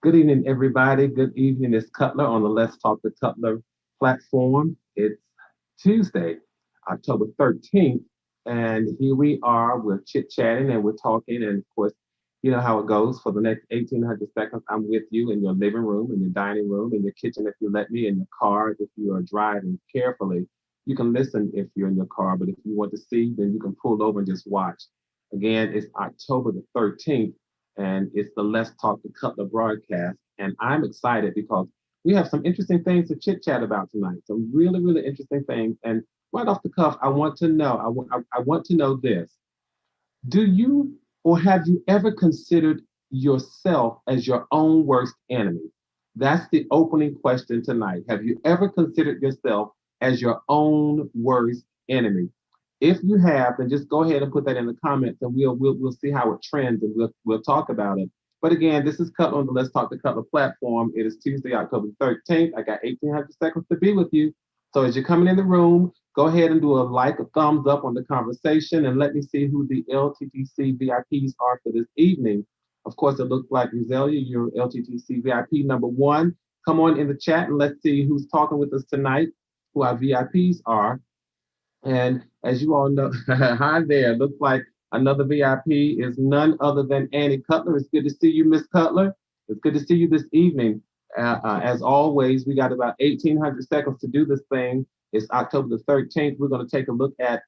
Good evening, everybody. Good evening. It's Cutler on the Let's Talk the Cutler platform. It's Tuesday, October 13th, and here we are. We're chit-chatting and we're talking, and of course, you know how it goes. For the next 1,800 seconds, I'm with you in your living room, in your dining room, in your kitchen if you let me, in your car if you are driving carefully. You can listen if you're in your car, but if you want to see, then you can pull over and just watch. Again, it's October the 13th and it's the Let's Talk the Cutler broadcast. And I'm excited because we have some interesting things to chit chat about tonight. Some really, really interesting things. And right off the cuff, I want to know. I want to know this. Do you or have you ever considered yourself as your own worst enemy? That's the opening question tonight. Have you ever considered yourself as your own worst enemy? If you have, then just go ahead and put that in the comments, and we'll see how it trends, and we'll talk about it. But again, this is Cutler on the Let's Talk the Cutler platform. It is Tuesday, October 13th. I got 1,800 seconds to be with you. So as you're coming in the room, go ahead and do a like, a thumbs up on the conversation, and let me see who the LTTC VIPs are for this evening. Of course, it looks like Roselia, you're LTTC VIP number one. Come on in the chat and let's see who's talking with us tonight, who our VIPs are. And as you all know, hi there. Looks like another VIP is none other than Annie Cutler. It's good to see you, Miss Cutler. It's good to see you this evening. As always, we got about 1,800 seconds to do this thing. It's October the 13th. We're going to take a look at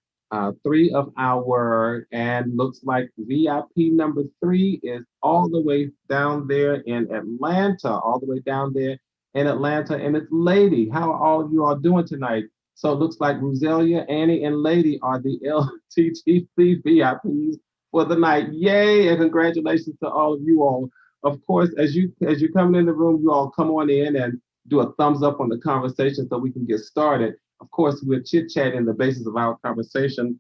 three of our, and looks like VIP number three is all the way down there in Atlanta, all the way down there in Atlanta. And it's Lady. How are all of you all doing tonight? So it looks like Roselia, Annie, and Lady are the LTTC VIPs for the night. Yay! And congratulations to all of you all. Of course, as you're coming in the room, you all come on in and do a thumbs up on the conversation so we can get started. Of course, we're chit-chatting. The basis of our conversation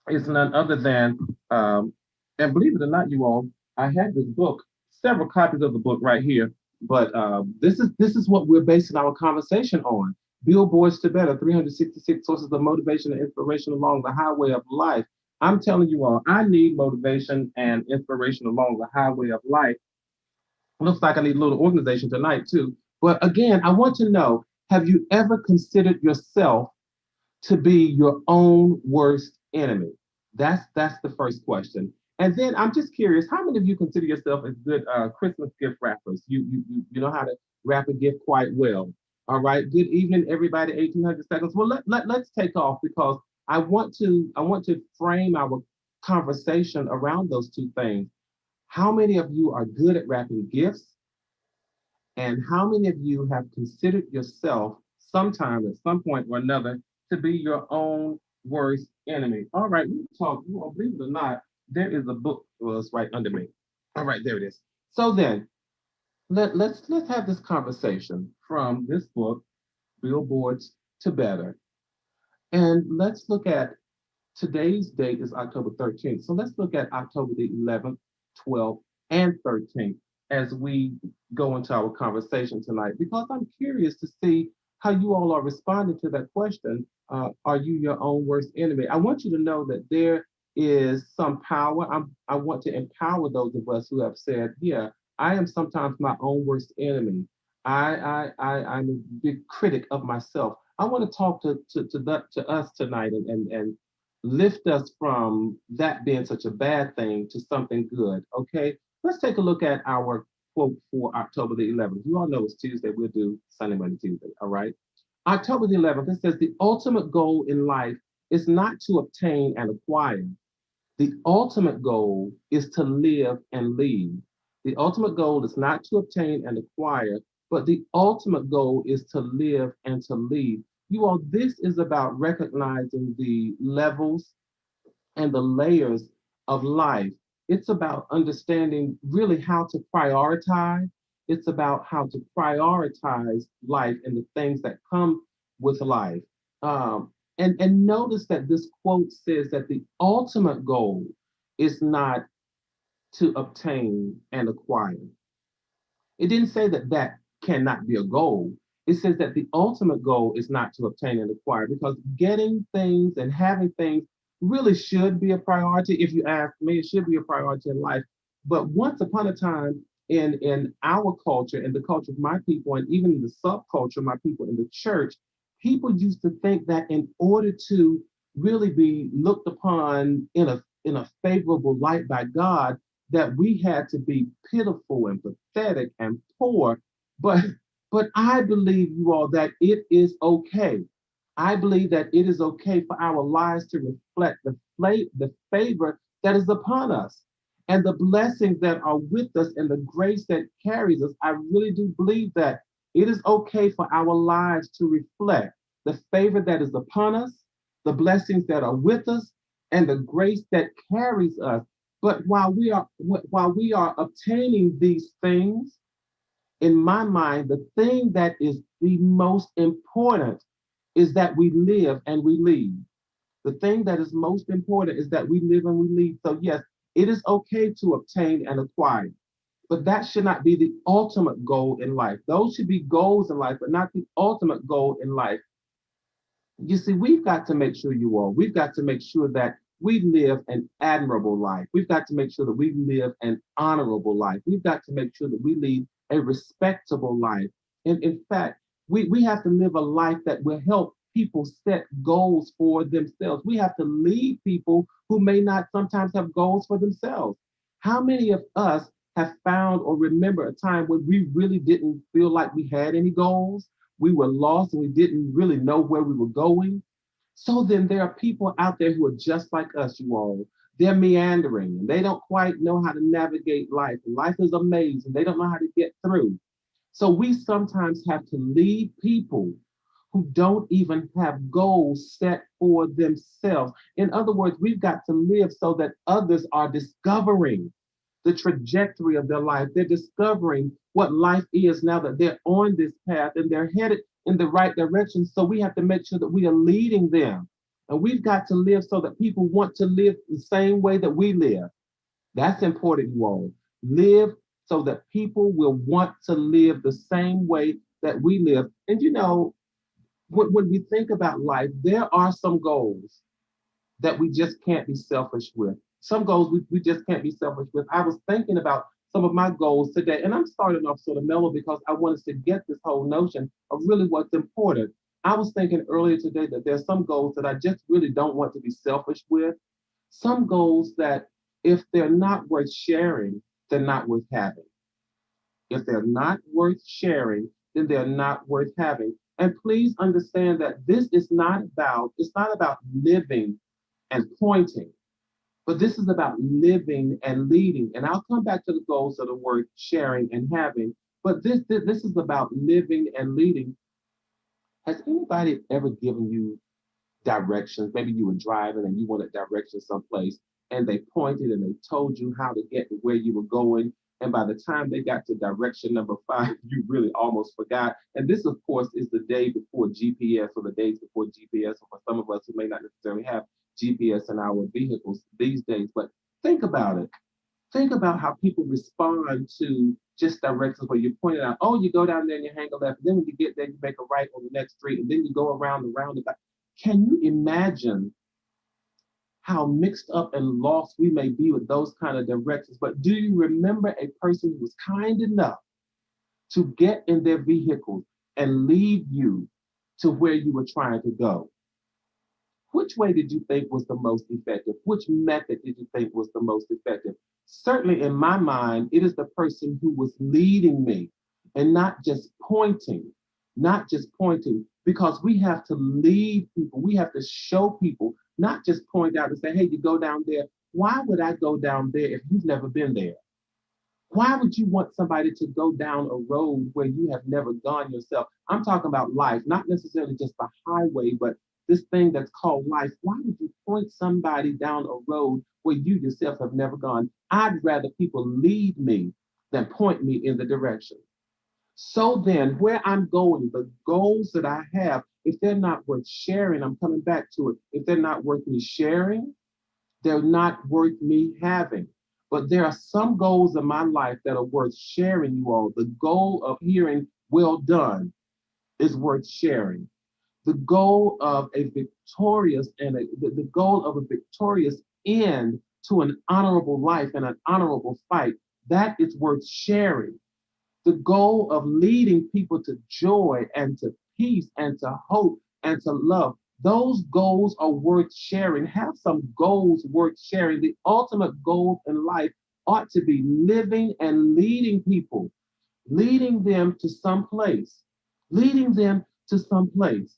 is none other than, and believe it or not, you all, I had this book, several copies of the book right here, but this is what we're basing our conversation on. Billboards to Better, 366 sources of motivation and inspiration along the highway of life. I'm telling you all, I need motivation and inspiration along the highway of life. Looks like I need a little organization tonight too. But again, I want to know, have you ever considered yourself to be your own worst enemy? That's the first question. And then I'm just curious, how many of you consider yourself as good Christmas gift wrappers? You know how to wrap a gift quite well. All right. Good evening, everybody. 1,800 seconds. Well, let's take off because I want to frame our conversation around those two things. How many of you are good at wrapping gifts? And how many of you have considered yourself sometime at some point or another to be your own worst enemy? All right, we talk. You won't believe it or not, there is a book was right under me. All right, there it is. So then let's have this conversation from this book, Billboards to Better. And let's look at today's date is October 13th. So let's look at October the 11th, 12th, and 13th as we go into our conversation tonight, because I'm curious to see how you all are responding to that question. Are you your own worst enemy? I want you to know that there is some power. I want to empower those of us who have said, yeah, I am sometimes my own worst enemy. I'm a big critic of myself. I want to talk to us tonight and lift us from that being such a bad thing to something good. Okay, let's take a look at our quote for October the 11th. You all know it's Tuesday. We'll do Sunday, Monday, Tuesday. All right. October the 11th, it says the ultimate goal in life is not to obtain and acquire. The ultimate goal is to live and lead. The ultimate goal is not to obtain and acquire, but the ultimate goal is to live and to lead. You all, this is about recognizing the levels and the layers of life. It's about understanding really how to prioritize. It's about how to prioritize life and the things that come with life. And notice that this quote says that the ultimate goal is not to obtain and acquire. It didn't say that that cannot be a goal. It says that the ultimate goal is not to obtain and acquire, because getting things and having things really should be a priority. If you ask me, it should be a priority in life. But once upon a time, in our culture and the culture of my people, and even in the subculture of my people in the church, people used to think that in order to really be looked upon in a favorable light by God, that we had to be pitiful and pathetic and poor. But but I believe, you all, that it is okay. I believe that it is okay for our lives to reflect the favor that is upon us and the blessings that are with us and the grace that carries us. I really do believe that it is okay for our lives to reflect the favor that is upon us, the blessings that are with us, and the grace that carries us. But while we are obtaining these things, in my mind, the thing that is the most important is that we live and we lead. The thing that is most important is that we live and we lead. So, yes, it is okay to obtain and acquire, but that should not be the ultimate goal in life. Those should be goals in life, but not the ultimate goal in life. You see, we've got to make sure, you all, we've got to make sure that we live an admirable life. We've got to make sure that we live an honorable life. We've got to make sure that we lead a respectable life. And in fact, we have to live a life that will help people set goals for themselves. We have to lead people who may not sometimes have goals for themselves. How many of us have found or remember a time when we really didn't feel like we had any goals? We were lost and we didn't really know where we were going. So then there are people out there who are just like us, you all. They're meandering and they don't quite know how to navigate life. Life is a maze and they don't know how to get through. So we sometimes have to lead people who don't even have goals set for themselves. In other words, we've got to live so that others are discovering the trajectory of their life. They're discovering what life is now that they're on this path and they're headed in the right direction. So we have to make sure that we are leading them. And we've got to live so that people want to live the same way that we live. That's important, you all. Live so that people will want to live the same way that we live. And when we think about life, there are some goals that we just can't be selfish with. Some goals we just can't be selfish with. I was thinking about some of my goals today, and I'm starting off sort of mellow because I wanted to get this whole notion of really what's important. I was thinking earlier today that there's some goals that I just really don't want to be selfish with. Some goals that, if they're not worth sharing, they're not worth having. If they're not worth sharing, then they're not worth having. And please understand that it's not about living and pointing, but this is about living and leading. And I'll come back to the goals of the word sharing and having. But this is about living and leading. Has anybody ever given you directions? Maybe you were driving and you wanted directions someplace, and they pointed and they told you how to get to where you were going. And by the time they got to direction number five, you really almost forgot. And this, of course, is the day before GPS, or the days before GPS, or for some of us who may not necessarily have GPS in our vehicles these days. But think about it. Think about how people respond to just directions where you point it out. Oh, you go down there and you hang a left. And then when you get there, you make a right on the next street, and then you go around the roundabout. Can you imagine how mixed up and lost we may be with those kind of directions? But do you remember a person who was kind enough to get in their vehicle and lead you to where you were trying to go? Which way did you think was the most effective? Which method did you think was the most effective? Certainly, in my mind, it is the person who was leading me and not just pointing, because we have to lead people. We have to show people, not just point out and say, hey, you go down there. Why would I go down there if you've never been there? Why would you want somebody to go down a road where you have never gone yourself? I'm talking about life, not necessarily just the highway, but this thing that's called life. Why would you point somebody down a road where you yourself have never gone? I'd rather people lead me than point me in the direction. So then, where I'm going, the goals that I have, if they're not worth sharing, I'm coming back to it. If they're not worth me sharing, they're not worth me having. But there are some goals in my life that are worth sharing, you all. The goal of hearing, well done, is worth sharing. The goal of a victorious the goal of a victorious end to an honorable life and an honorable fight, that is worth sharing. The goal of leading people to joy and to peace and to hope and to love. Those goals are worth sharing. Have some goals worth sharing. The ultimate goal in life ought to be living and leading people, leading them to some place, leading them to some place.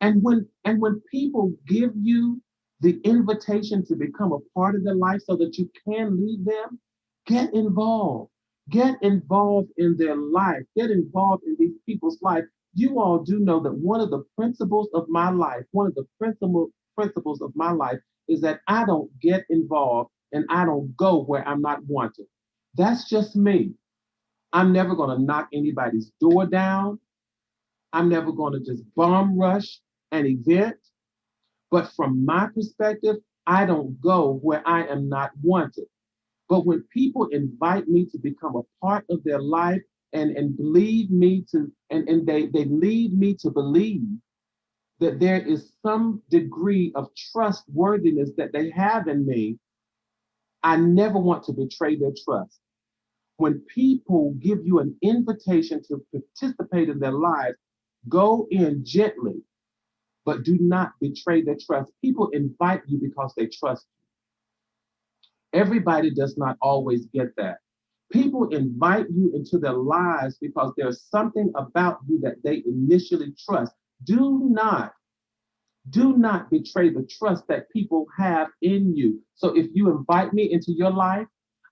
And when people give you the invitation to become a part of their life so that you can lead them, get involved. Get involved in their life. Get involved in these people's life. You all do know that one of the principles of my life, one of the principles of my life is that I don't get involved and I don't go where I'm not wanted. That's just me. I'm never going to knock anybody's door down. I'm never going to just bomb rush an event. But from my perspective, I don't go where I am not wanted. But when people invite me to become a part of their life and lead me to, and they lead me to believe that there is some degree of trustworthiness that they have in me, I never want to betray their trust. When people give you an invitation to participate in their lives, go in gently, but do not betray their trust. People invite you because they trust you. Everybody does not always get that. People invite you into their lives because there's something about you that they initially trust. Do not do not betray the trust that people have in you. So if you invite me into your life,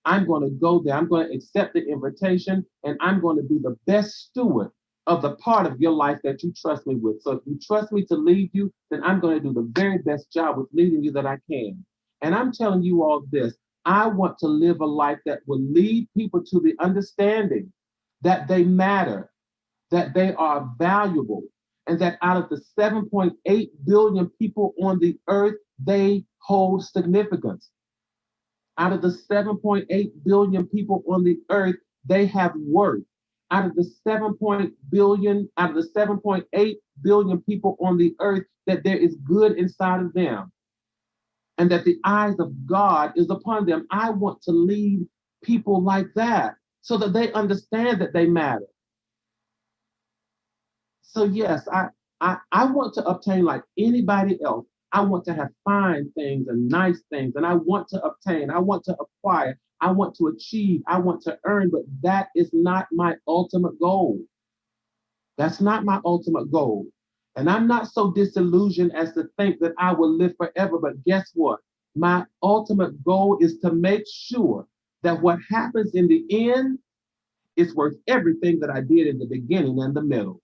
I'm going to go there. I'm going to accept the invitation and I'm going to be the best steward of the part of your life that you trust me with. So if you trust me to lead you, then I'm going to do the very best job with leading you that I can. And I'm telling you all this. I want to live a life that will lead people to the understanding that they matter, that they are valuable, and that out of the 7.8 billion people on the earth, they hold significance. Out of the 7.8 billion people on the earth, they have worth. Out of the 7.8 billion people on the earth, that there is good inside of them, and that the eyes of God is upon them. I want to lead people like that so that they understand that they matter. So yes, I want to obtain like anybody else. I want to have fine things and nice things, and I want to obtain, I want to acquire, I want to achieve, I want to earn, but that is not my ultimate goal. That's not my ultimate goal. And I'm not so disillusioned as to think that I will live forever, but guess what? My ultimate goal is to make sure that what happens in the end is worth everything that I did in the beginning and the middle.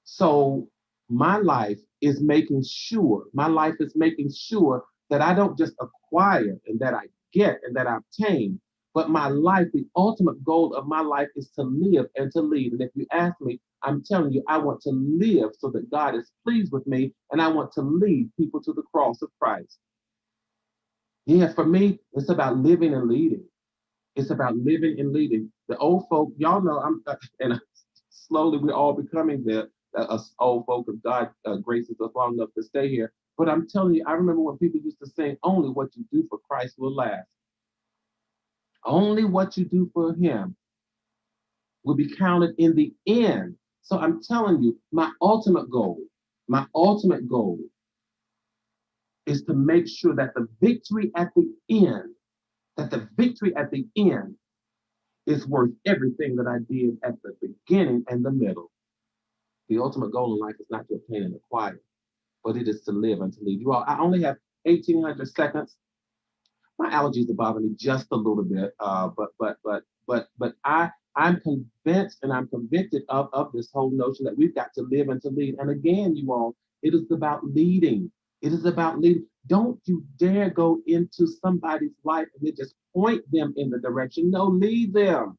So my life is making sure that I don't just acquire and that I get and that I obtain, but my life, the ultimate goal of my life is to live and to lead. And if you ask me, I'm telling you, I want to live so that God is pleased with me and I want to lead people to the cross of Christ. Yeah, for me, it's about living and leading. It's about living and leading. The old folk, y'all know, and slowly we're all becoming us old folk of God graces us long enough to stay here. But I'm telling you, I remember when people used to sing, "Only what you do for Christ will last. Only what you do for Him will be counted in the end." So I'm telling you, my ultimate goal is to make sure that the victory at the end is worth everything that I did at the beginning and the middle. The ultimate goal in life is not to obtain and acquire, but it is to live and to lead. You all, I only have 1,800 seconds. My allergies are bothering me just a little bit, I'm convinced and I'm convicted of this whole notion that we've got to live and to lead. And again, you all, it is about leading. It is about leading. Don't you dare go into somebody's life and then just point them in the direction. No, lead them.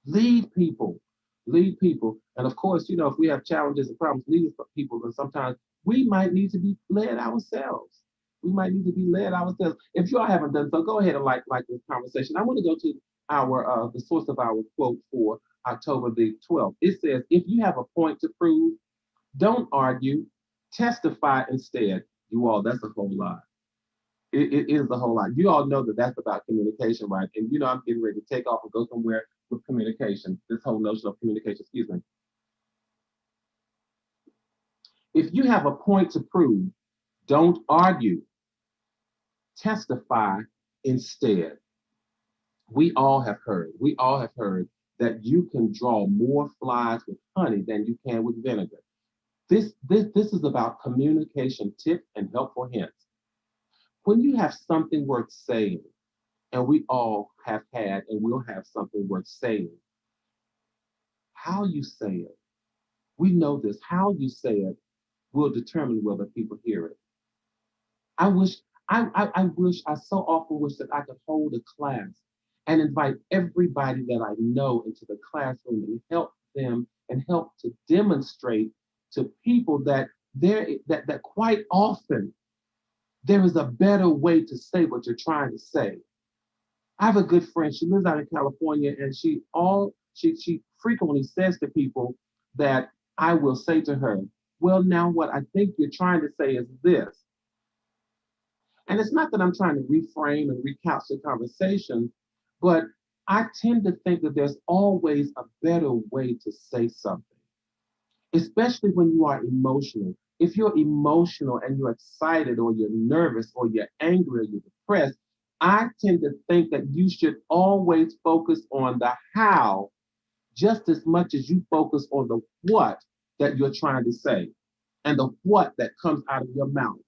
Lead people. Lead people. And of course, if we have challenges and problems leading people, then sometimes we might need to be led ourselves. We might need to be led ourselves. If you all haven't done so, go ahead and like this conversation. I want to go to our the source of our quote for October the 12th. It says, if you have a point to prove, don't argue, testify instead. You all, that's a whole lot. It is a whole lot. You all know that that's about communication, right? And you know, I'm getting ready to take off and go somewhere with communication. This whole notion of communication, excuse me. If you have a point to prove, don't argue, testify instead. We all have heard that you can draw more flies with honey than you can with vinegar. This is about communication tips and helpful hints. When you have something worth saying, and we all have had and will have something worth saying, how you say it, we know this, how you say it will determine whether people hear it. I wish, I so often wish that I could hold a class and invite everybody that I know into the classroom and help them and help to demonstrate to people that that quite often there is a better way to say what you're trying to say. I have a good friend. She lives out in California, and she frequently says to people that I will say to her, "Well, now what I think you're trying to say is this." And it's not that I'm trying to reframe and recouch the conversation, but I tend to think that there's always a better way to say something, especially when you are emotional. If you're emotional and you're excited or you're nervous or you're angry or you're depressed, I tend to think that you should always focus on the how just as much as you focus on the what that you're trying to say and the what that comes out of your mouth.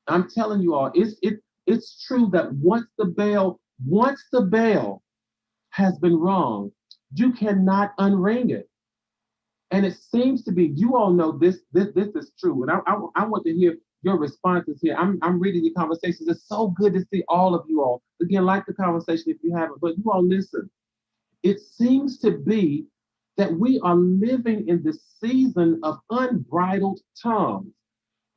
I'm telling you all, it's true that once the bell has been rung, you cannot unring it. And it seems to be, you all know this is true. And I want to hear your responses here. I'm reading your conversations. It's so good to see all of you all. Again, like the conversation if you haven't, but you all listen. It seems to be that we are living in this season of unbridled tongues.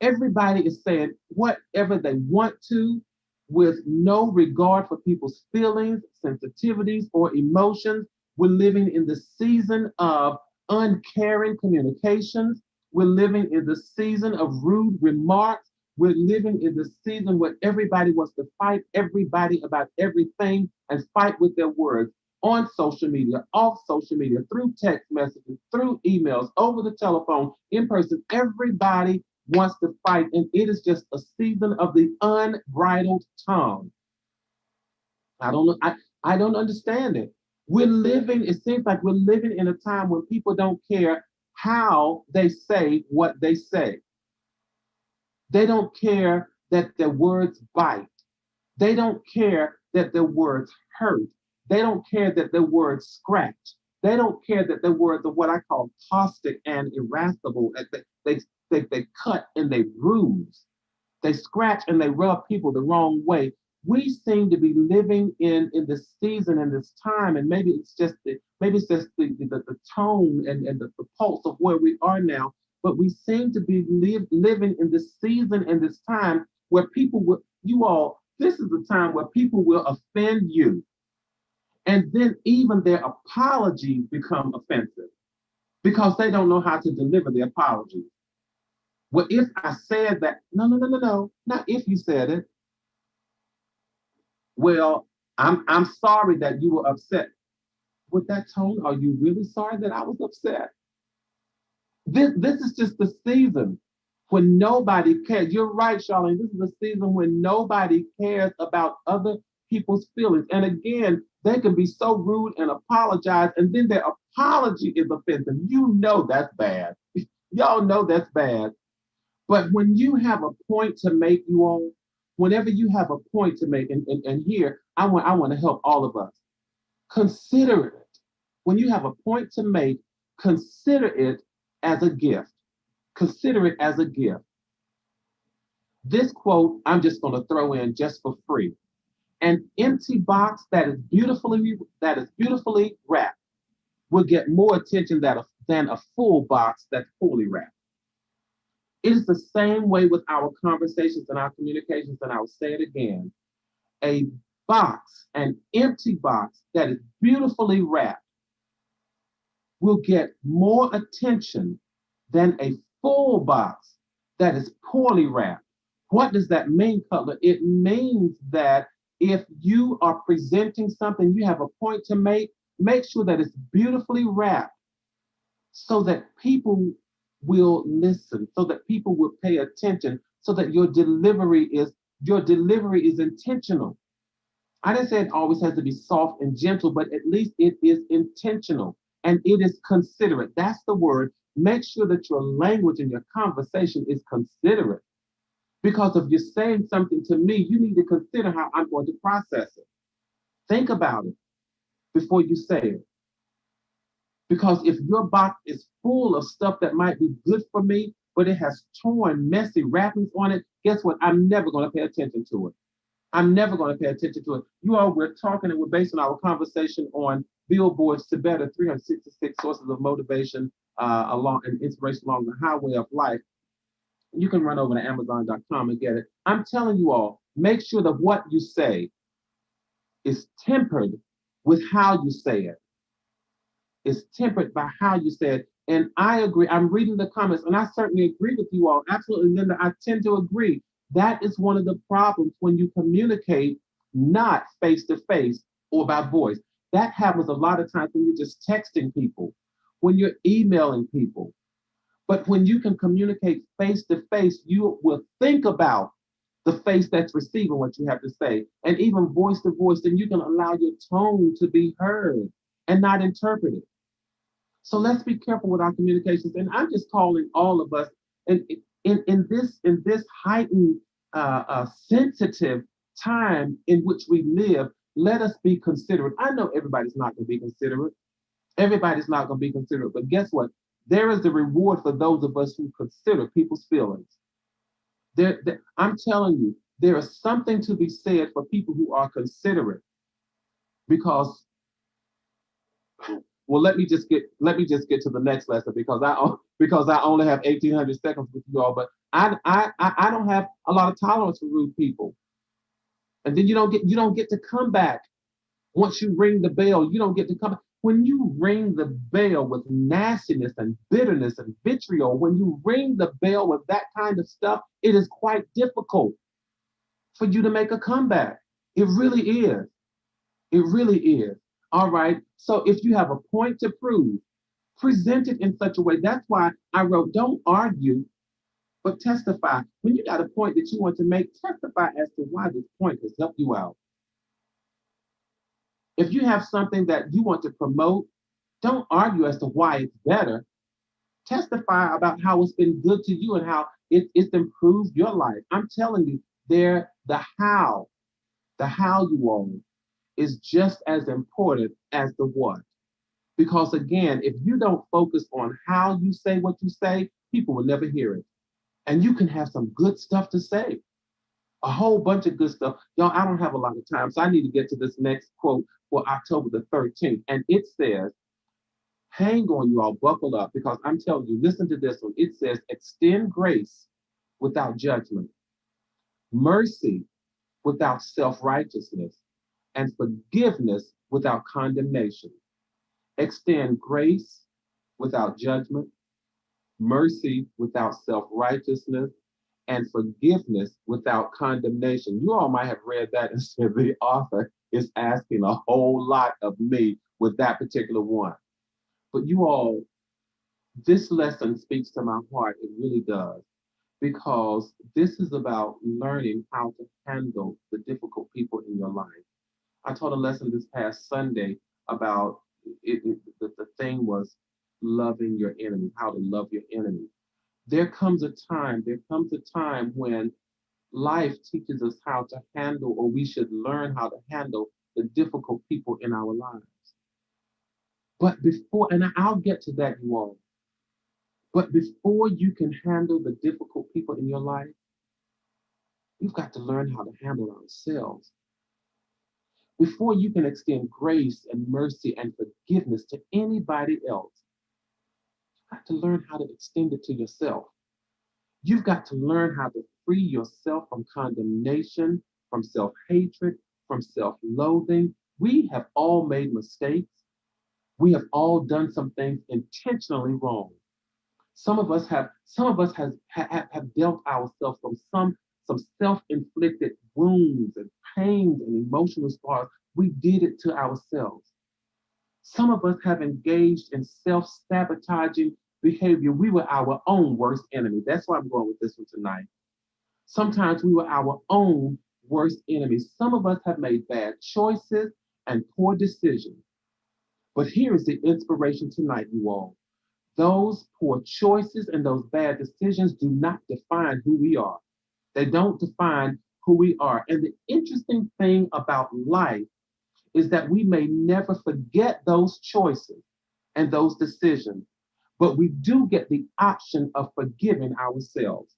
Everybody is saying whatever they want to with no regard for people's feelings, sensitivities, or emotions. We're living in the season of uncaring communications. We're living in the season of rude remarks. We're living in the season where everybody wants to fight everybody about everything and fight with their words on social media, off social media, through text messages, through emails, over the telephone, in person. Everybody wants to fight, and it is just a season of the unbridled tongue. I don't know. I don't understand it. It seems like we're living in a time when people don't care how they say what they say. They don't care that their words bite. They don't care that their words hurt. They don't care that their words scratch. They don't care that their words are what I call caustic and irascible. They cut and they bruise. They scratch and they rub people the wrong way. We seem to be living in this season and this time, and maybe it's just the tone and the pulse of where we are now. But we seem to be living in this season and this time where people will, you all, this is the time where people will offend you. And then even their apologies become offensive because they don't know how to deliver the apology. Well, if I said that, no, no, no, no, no, not if you said it. Well, I'm sorry that you were upset. With that tone, are you really sorry that I was upset? This is just the season when nobody cares. You're right, Charlene. This is a season when nobody cares about other people's feelings. And again, they can be so rude and apologize, and then their apology is offensive. You know that's bad. Y'all know that's bad. But when you have a point to make, you all, whenever you have a point to make, and here I want to help all of us. Consider it. When you have a point to make, consider it as a gift. Consider it as a gift. This quote I'm just going to throw in just for free. An empty box that is beautifully wrapped will get more attention than a full box that's poorly wrapped. It is the same way with our conversations and our communications, and I'll say it again. A an empty box that is beautifully wrapped will get more attention than a full box that is poorly wrapped. What does that mean, Cutler? It means that if you are presenting something, you have a point to make sure that it's beautifully wrapped so that people will listen, so that people will pay attention, so that your delivery is intentional. I didn't say it always has to be soft and gentle, but at least it is intentional and it is considerate. That's the word. Make sure that your language and your conversation is considerate. Because if you're saying something to me, you need to consider how I'm going to process it. Think about it before you say it. Because if your box is full of stuff that might be good for me, but it has torn, messy wrappings on it, guess what? I'm never going to pay attention to it. I'm never going to pay attention to it. You all, we're talking and we're basing our conversation on billboards to better 366 sources of motivation along and inspiration along the highway of life. You can run over to Amazon.com and get it. I'm telling you all, make sure that what you say is tempered with how you say it. Is tempered by how you say it. And I agree. I'm reading the comments, and I certainly agree with you all. Absolutely, Linda. I tend to agree. That is one of the problems when you communicate not face to face or by voice. That happens a lot of times when you're just texting people, when you're emailing people. But when you can communicate face to face, you will think about the face that's receiving what you have to say, and even voice to voice, then you can allow your tone to be heard and not interpreted. So let's be careful with our communications. And I'm just calling all of us in in this heightened, sensitive time in which we live. Let us be considerate. I know everybody's not going to be considerate. Everybody's not going to be considerate. But guess what? There is the reward for those of us who consider people's feelings. I'm telling you, there is something to be said for people who are considerate because well, let me just get to the next lesson because I only have 1,800 seconds with you all. But I don't have a lot of tolerance for rude people, and then you don't get to come back once you ring the bell. You don't get to come back. When you ring the bell with nastiness and bitterness and vitriol, when you ring the bell with that kind of stuff, it is quite difficult for you to make a comeback. It really is. It really is. All right. So if you have a point to prove, present it in such a way. That's why I wrote, don't argue, but testify. When you got a point that you want to make, testify as to why this point has helped you out. If you have something that you want to promote, don't argue as to why it's better. Testify about how it's been good to you and how it's improved your life. I'm telling you, the how you own is just as important as the what. Because again, if you don't focus on how you say what you say, people will never hear it. And you can have some good stuff to say, a whole bunch of good stuff. Y'all, I don't have a lot of time, so I need to get to this next quote for October the 13th. And it says, hang on, you all, buckle up, because I'm telling you, listen to this one. It says, extend grace without judgment, mercy without self righteousness, and forgiveness without condemnation. Extend grace without judgment, mercy without self righteousness, and forgiveness without condemnation. You all might have read that and said the author is asking a whole lot of me with that particular one. But you all, this lesson speaks to my heart. It really does. Because this is about learning how to handle the difficult people in your life. I taught a lesson this past Sunday about the thing was loving your enemy, how to love your enemy. There comes a time when life teaches us how to handle, or we should learn how to handle the difficult people in our lives. But before, and I'll get to that, you all, but before you can handle the difficult people in your life, you've got to learn how to handle ourselves. Before you can extend grace and mercy and forgiveness to anybody else, you've got to learn how to extend it to yourself. You've got to learn how to free yourself from condemnation, from self hatred, from self loathing. We have all made mistakes. We have all done some things intentionally wrong. Some of us have dealt ourselves from some some self-inflicted wounds and pains and emotional scars. We did it to ourselves. Some of us have engaged in self-sabotaging behavior. We were our own worst enemy. That's why I'm going with this one tonight. Sometimes we were our own worst enemies. Some of us have made bad choices and poor decisions. But here is the inspiration tonight, you all. Those poor choices and those bad decisions do not define who we are. They don't define who we are. And the interesting thing about life is that we may never forget those choices and those decisions, but we do get the option of forgiving ourselves.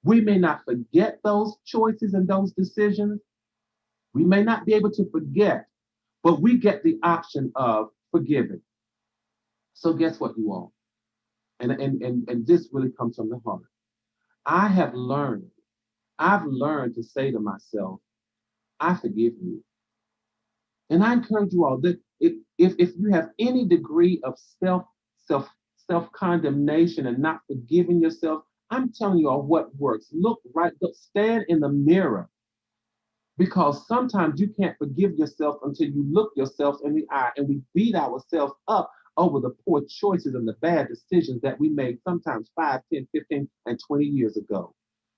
We may not forget those choices and those decisions. We may not be able to forget, but we get the option of forgiving. So guess what, you all? And this really comes from the heart. I have learned, I've learned to say to myself, I forgive you. And I encourage you all that if you have any degree of self self condemnation and not forgiving yourself, I'm telling you all what works. Look, stand in the mirror, because sometimes you can't forgive yourself until you look yourself in the eye, and we beat ourselves up over the poor choices and the bad decisions that we made sometimes 5, 10, 15, and 20 years ago.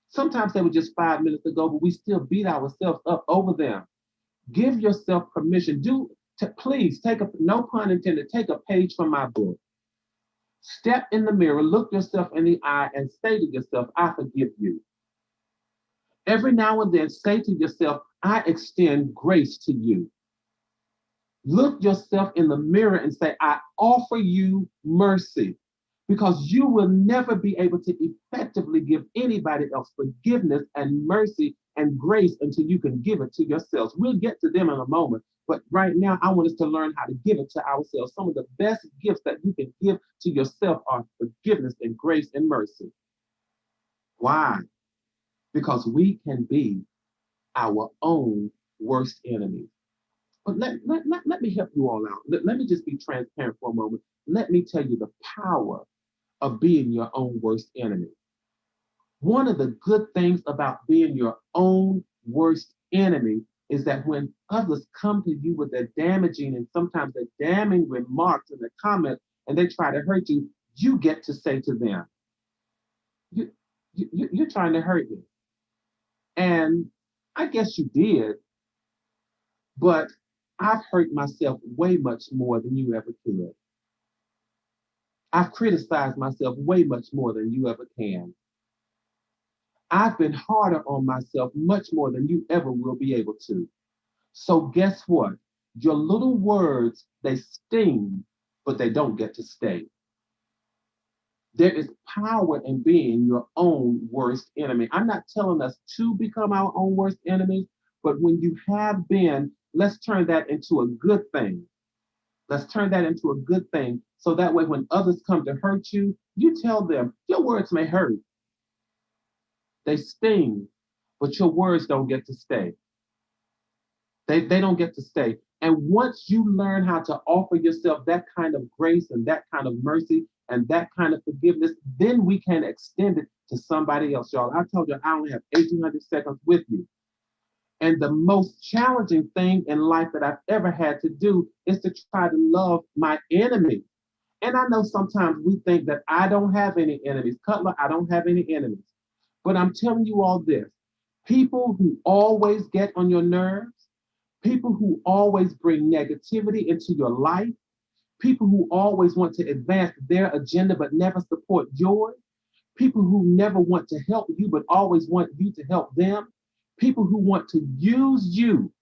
Sometimes they were just 5 minutes ago, but we still beat ourselves up over them. Give yourself permission. Please take a, no pun intended, take a page from my book. Step in the mirror, look yourself in the eye, and say to yourself, I forgive you. Every now and then, say to yourself, I extend grace to you. Look yourself in the mirror and say, I offer you mercy, because you will never be able to effectively give anybody else forgiveness and mercy and grace until you can give it to yourselves. We'll get to them in a moment, but right now I want us to learn how to give it to ourselves. Some of the best gifts that you can give to yourself are forgiveness and grace and mercy. Why? Because we can be our own worst enemy. But let me help you all out. Let me just be transparent for a moment. Let me tell you the power of being your own worst enemy. One of the good things about being your own worst enemy is that when others come to you with their damaging and sometimes their damning remarks and their comments, and they try to hurt you, you get to say to them, you, you're trying to hurt me. And I guess you did, but I've hurt myself way much more than you ever could. I've criticized myself way much more than you ever can. I've been harder on myself much more than you ever will be able to. So guess what? Your little words, they sting, but they don't get to stay. There is power in being your own worst enemy. I'm not telling us to become our own worst enemies, but when you have been, let's turn that into a good thing. Let's turn that into a good thing. So that way, when others come to hurt you, you tell them, your words may hurt, they sting, but your words don't get to stay. They don't get to stay. And once you learn how to offer yourself that kind of grace and that kind of mercy and that kind of forgiveness, then we can extend it to somebody else, y'all. I told you I only have 1,800 seconds with you. And the most challenging thing in life that I've ever had to do is to try to love my enemy. And I know sometimes we think that I don't have any enemies. Cutler, I don't have any enemies. But I'm telling you all this, people who always get on your nerves, people who always bring negativity into your life, people who always want to advance their agenda but never support yours, people who never want to help you but always want you to help them, people who want to use you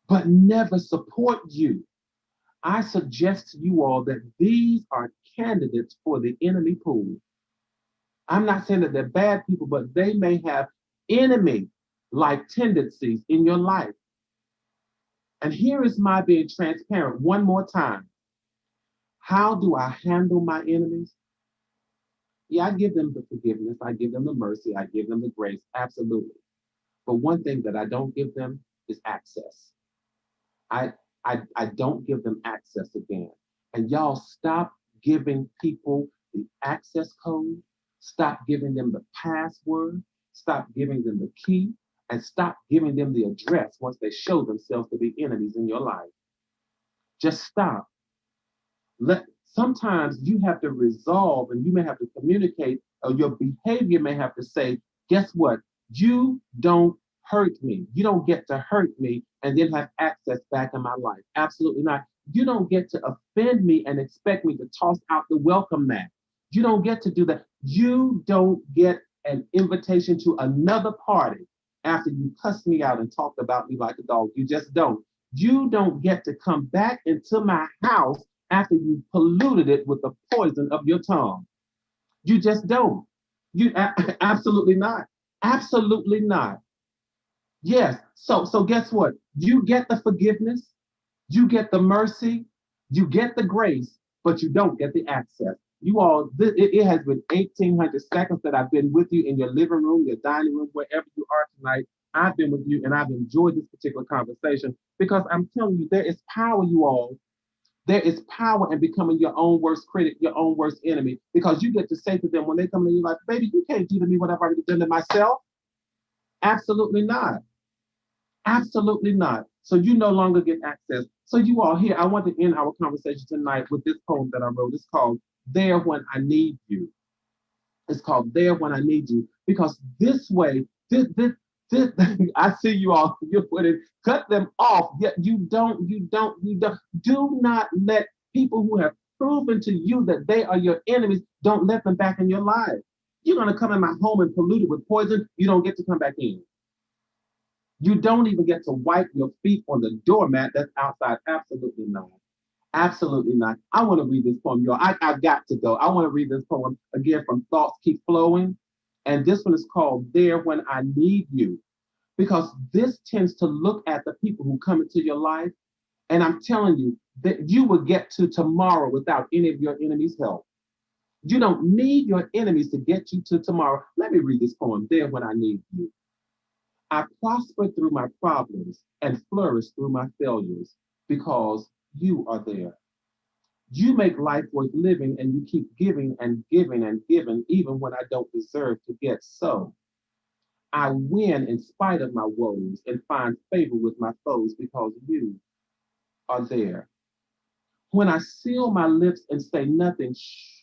but never support you. I suggest to you all that these are candidates for the enemy pool. I'm not saying that they're bad people, but they may have enemy like tendencies in your life. And here is my being transparent one more time. How do I handle my enemies? Yeah, I give them the forgiveness, I give them the mercy, I give them the grace, absolutely. But one thing that I don't give them is access. I I don't give them access again. And y'all stop giving people the access code. Stop giving them the password. Stop giving them the key and stop giving them the address once they show themselves to be enemies in your life. Just stop. Sometimes you have to resolve and you may have to communicate, or your behavior may have to say, guess what? You don't hurt me. You don't get to hurt me and then have access back in my life. Absolutely not. You don't get to offend me and expect me to toss out the welcome mat. You don't get to do that. You don't get an invitation to another party after you cussed me out and talked about me like a dog. You just don't. You don't get to come back into my house after you polluted it with the poison of your tongue. You just don't. Absolutely not. Absolutely not. Yes. So guess what? You get the forgiveness, you get the mercy, you get the grace, but you don't get the access. You all, it has been 1,800 seconds that I've been with you in your living room, your dining room, wherever you are tonight. I've been with you and I've enjoyed this particular conversation because I'm telling you, there is power, you all. There is power in becoming your own worst critic, your own worst enemy, because you get to say to them when they come in, you're like, baby, you can't do to me what I've already done to myself. Absolutely not. Absolutely not. So you no longer get access. So you all here, I want to end our conversation tonight with this poem that I wrote. It's called There When I Need You. It's called There When I Need You. Because this way, this I see you all, you put it, cut them off. Yet you don't. Do not let people who have proven to you that they are your enemies, don't let them back in your life. You're gonna come in my home and pollute it with poison, you don't get to come back in. You don't even get to wipe your feet on the doormat that's outside. Absolutely not. Absolutely not. I want to read this poem, y'all. I've got to go. I want to read this poem again from Thoughts Keep Flowing. And this one is called There When I Need You. Because this tends to look at the people who come into your life. And I'm telling you that you will get to tomorrow without any of your enemies' help. You don't need your enemies to get you to tomorrow. Let me read this poem, There When I Need You. I prosper through my problems and flourish through my failures because you are there. You make life worth living and you keep giving and giving and giving even when I don't deserve to get so. I win in spite of my woes and find favor with my foes because you are there. When I seal my lips and say nothing, shh,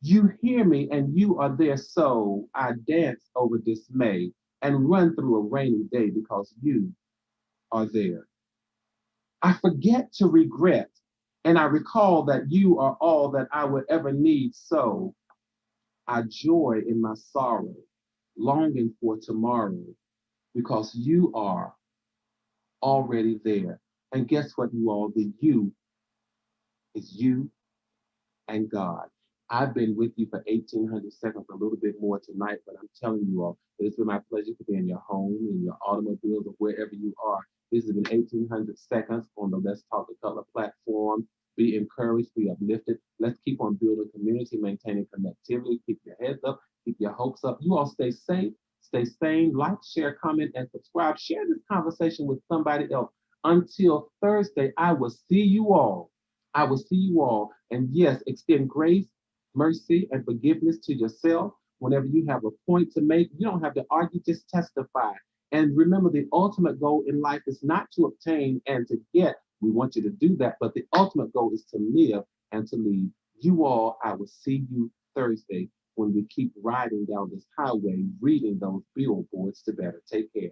you hear me and you are there. So I dance over dismay and run through a rainy day because you are there. I forget to regret and I recall that you are all that I would ever need. So I joy in my sorrow, longing for tomorrow because you are already there. And guess what, you all? The you is you and God. I've been with you for 1,800 seconds, a little bit more tonight, but I'm telling you all, it's been my pleasure to be in your home, in your automobiles, or wherever you are. This has been 1,800 seconds on the Let's Talk the Color platform. Be encouraged, be uplifted. Let's keep on building community, maintaining connectivity. Keep your heads up, keep your hopes up. You all stay safe, stay sane, like, share, comment, and subscribe. Share this conversation with somebody else. Until Thursday, I will see you all. I will see you all. And yes, extend grace, mercy, and forgiveness to yourself. Whenever you have a point to make, you don't have to argue, just testify. And remember, the ultimate goal in life is not to obtain and to get. We want you to do that, but the ultimate goal is to live and to lead. You all, I will see you Thursday when we keep riding down this highway, reading those billboards to better. Take care.